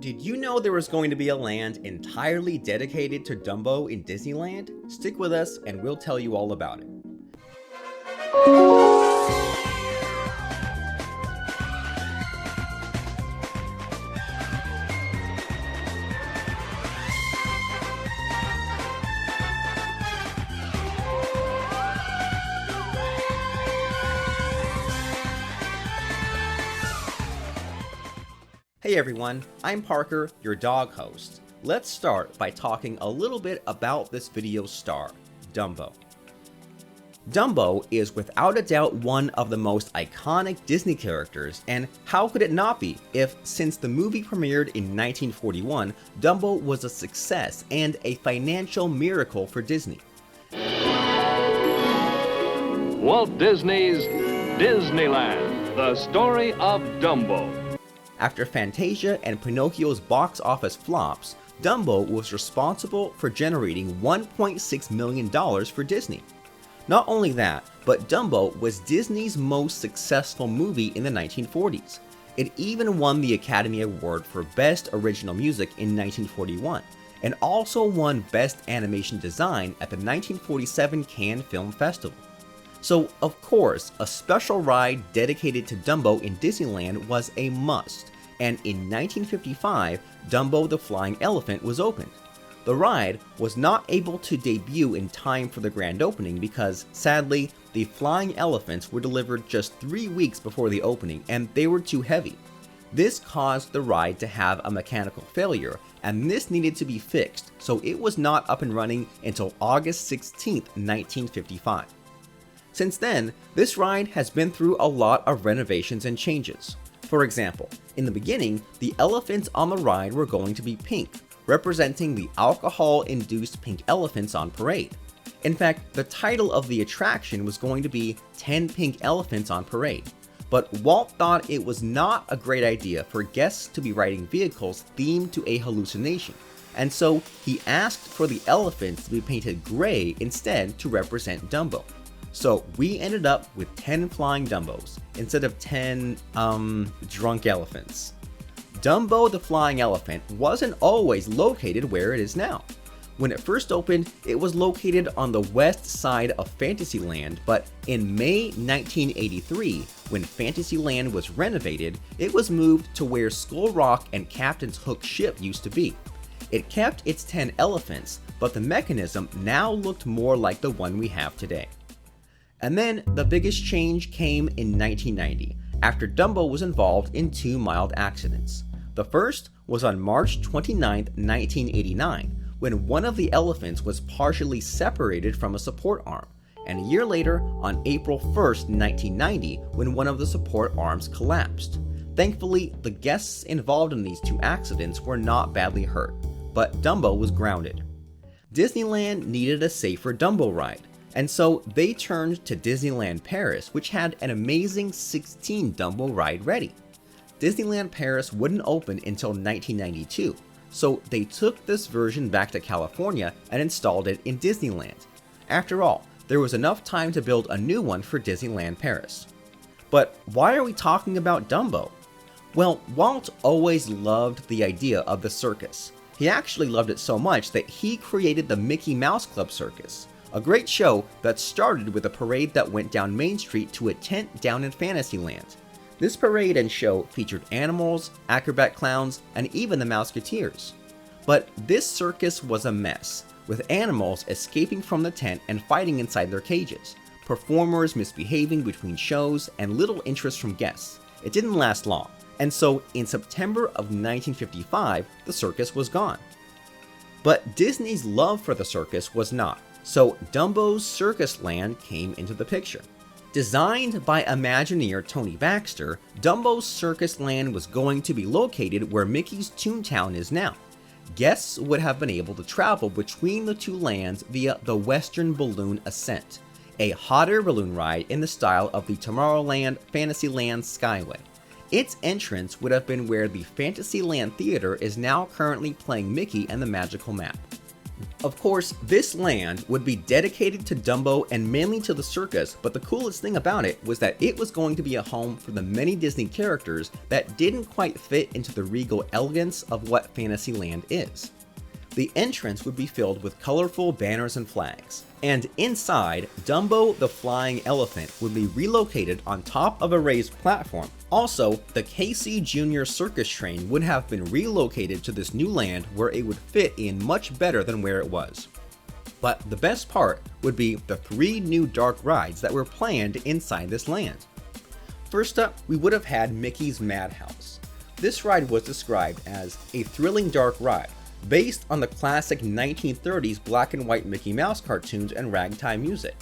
Did you know there was going to be a land entirely dedicated to Dumbo in Disneyland? Stick with us and we'll tell you all about it. Hey everyone, I'm Parker, your dog host. Let's start by talking a little bit about this video's star, Dumbo. Dumbo is without a doubt one of the most iconic Disney characters, and how could it not be if, since the movie premiered in 1941, Dumbo was a success and a financial miracle for Disney. Walt Disney's Disneyland, the story of Dumbo. After Fantasia and Pinocchio's box office flops, Dumbo was responsible for generating $1.6 million for Disney. Not only that, but Dumbo was Disney's most successful movie in the 1940s. It even won the Academy Award for Best Original Music in 1941, and also won Best Animation Design at the 1947 Cannes Film Festival. So, of course, a special ride dedicated to Dumbo in Disneyland was a must, and in 1955, Dumbo the Flying Elephant was opened. The ride was not able to debut in time for the grand opening because, sadly, the flying elephants were delivered just 3 weeks before the opening and they were too heavy. This caused the ride to have a mechanical failure, and this needed to be fixed, so it was not up and running until August 16, 1955. Since then, this ride has been through a lot of renovations and changes. For example, in the beginning, the elephants on the ride were going to be pink, representing the alcohol-induced pink elephants on parade. In fact, the title of the attraction was going to be 10 Pink Elephants on Parade. But Walt thought it was not a great idea for guests to be riding vehicles themed to a hallucination, and so he asked for the elephants to be painted gray instead to represent Dumbo. So we ended up with 10 flying Dumbos, instead of 10, drunk elephants. Dumbo the Flying Elephant wasn't always located where it is now. When it first opened, it was located on the west side of Fantasyland, but in May 1983, when Fantasyland was renovated, it was moved to where Skull Rock and Captain's Hook ship used to be. It kept its 10 elephants, but the mechanism now looked more like the one we have today. And then the biggest change came in 1990, after Dumbo was involved in 2 mild accidents. The first was on March 29, 1989, when one of the elephants was partially separated from a support arm, and a year later on April 1, 1990, when one of the support arms collapsed. Thankfully, the guests involved in these 2 accidents were not badly hurt, but Dumbo was grounded. Disneyland needed a safer Dumbo ride, and so they turned to Disneyland Paris, which had an amazing 16 Dumbo ride ready. Disneyland Paris wouldn't open until 1992, so they took this version back to California and installed it in Disneyland. After all, there was enough time to build a new one for Disneyland Paris. But why are we talking about Dumbo? Well, Walt always loved the idea of the circus. He actually loved it so much that he created the Mickey Mouse Club Circus, a great show that started with a parade that went down Main Street to a tent down in Fantasyland. This parade and show featured animals, acrobat clowns, and even the Mouseketeers. But this circus was a mess, with animals escaping from the tent and fighting inside their cages, performers misbehaving between shows, and little interest from guests. It didn't last long, and so in September of 1955, the circus was gone. But Disney's love for the circus was not. So Dumbo's Circus Land came into the picture. Designed by Imagineer Tony Baxter, Dumbo's Circus Land was going to be located where Mickey's Toontown is now. Guests would have been able to travel between the 2 lands via the Western Balloon Ascent, a hot air balloon ride in the style of the Tomorrowland Fantasyland Skyway. Its entrance would have been where the Fantasyland Theater is now currently playing Mickey and the Magical Map. Of course, this land would be dedicated to Dumbo and mainly to the circus, but the coolest thing about it was that it was going to be a home for the many Disney characters that didn't quite fit into the regal elegance of what Fantasyland is. The entrance would be filled with colorful banners and flags, and inside, Dumbo the flying elephant would be relocated on top of a raised platform. Also, the KC Jr. circus train would have been relocated to this new land where it would fit in much better than where it was. But the best part would be the 3 new dark rides that were planned inside this land. First up, we would have had Mickey's Madhouse. This ride was described as a thrilling dark ride, based on the classic 1930s black and white Mickey Mouse cartoons and ragtime music.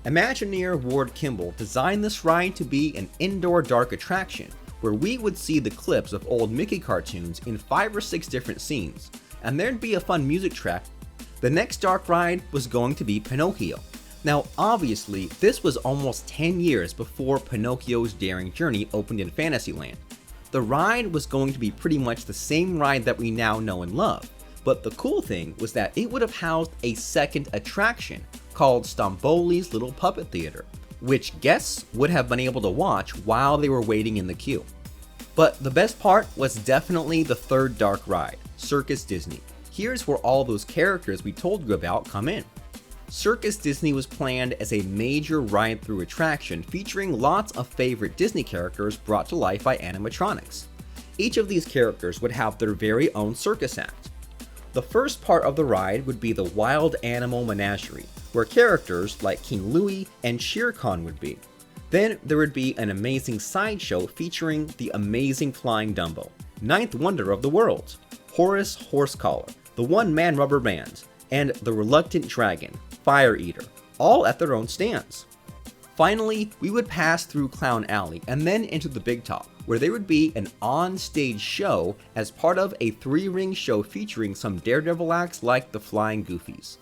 Imagineer Ward Kimball designed this ride to be an indoor dark attraction, where we would see the clips of old Mickey cartoons in 5 or 6 different scenes, and there'd be a fun music track. The next dark ride was going to be Pinocchio. Now obviously, this was almost 10 years before Pinocchio's Daring Journey opened in Fantasyland. The ride was going to be pretty much the same ride that we now know and love, but the cool thing was that it would have housed a second attraction called Stromboli's Little Puppet Theater, which guests would have been able to watch while they were waiting in the queue. But the best part was definitely the third dark ride, Circus Disney. Here's where all those characters we told you about come in. Circus Disney was planned as a major ride-through attraction featuring lots of favorite Disney characters brought to life by animatronics. Each of these characters would have their very own circus act. The first part of the ride would be the Wild Animal Menagerie, where characters like King Louie and Shere Khan would be. Then there would be an amazing sideshow featuring the amazing Flying Dumbo, ninth wonder of the world, Horace Horsecollar, the one-man rubber band, and the Reluctant Dragon, Fire Eater, all at their own stands. Finally, we would pass through Clown Alley and then into the Big Top, where there would be an on-stage show as part of a 3-ring show featuring some Daredevil acts like the Flying Goofies.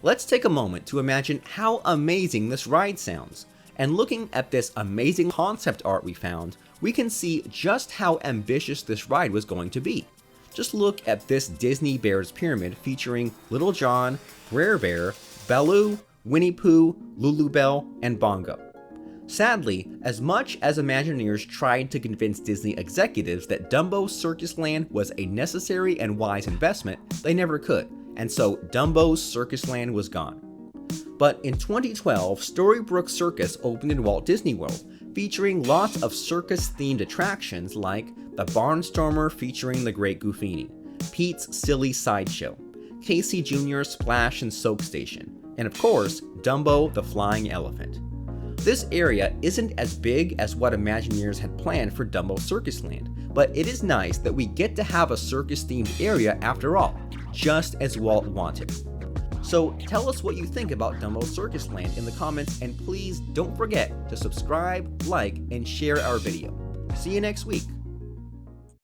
Let's take a moment to imagine how amazing this ride sounds, and looking at this amazing concept art we found, we can see just how ambitious this ride was going to be. Just look at this Disney Bears Pyramid featuring Little John, Brer Bear, Baloo, Winnie Pooh, Lulubelle, and Bongo. Sadly, as much as Imagineers tried to convince Disney executives that Dumbo's Circus Land was a necessary and wise investment, they never could, and so Dumbo's Circus Land was gone. But in 2012, Storybrooke Circus opened in Walt Disney World, featuring lots of circus-themed attractions like the Barnstormer featuring the Great Goofini, Pete's Silly Sideshow, KC Jr.'s Splash and Soak Station, and of course, Dumbo the Flying Elephant. This area isn't as big as what Imagineers had planned for Dumbo Circus Land, but it is nice that we get to have a circus-themed area after all, just as Walt wanted. So tell us what you think about Dumbo Circus Land in the comments, and please don't forget to subscribe, like, and share our video. See you next week.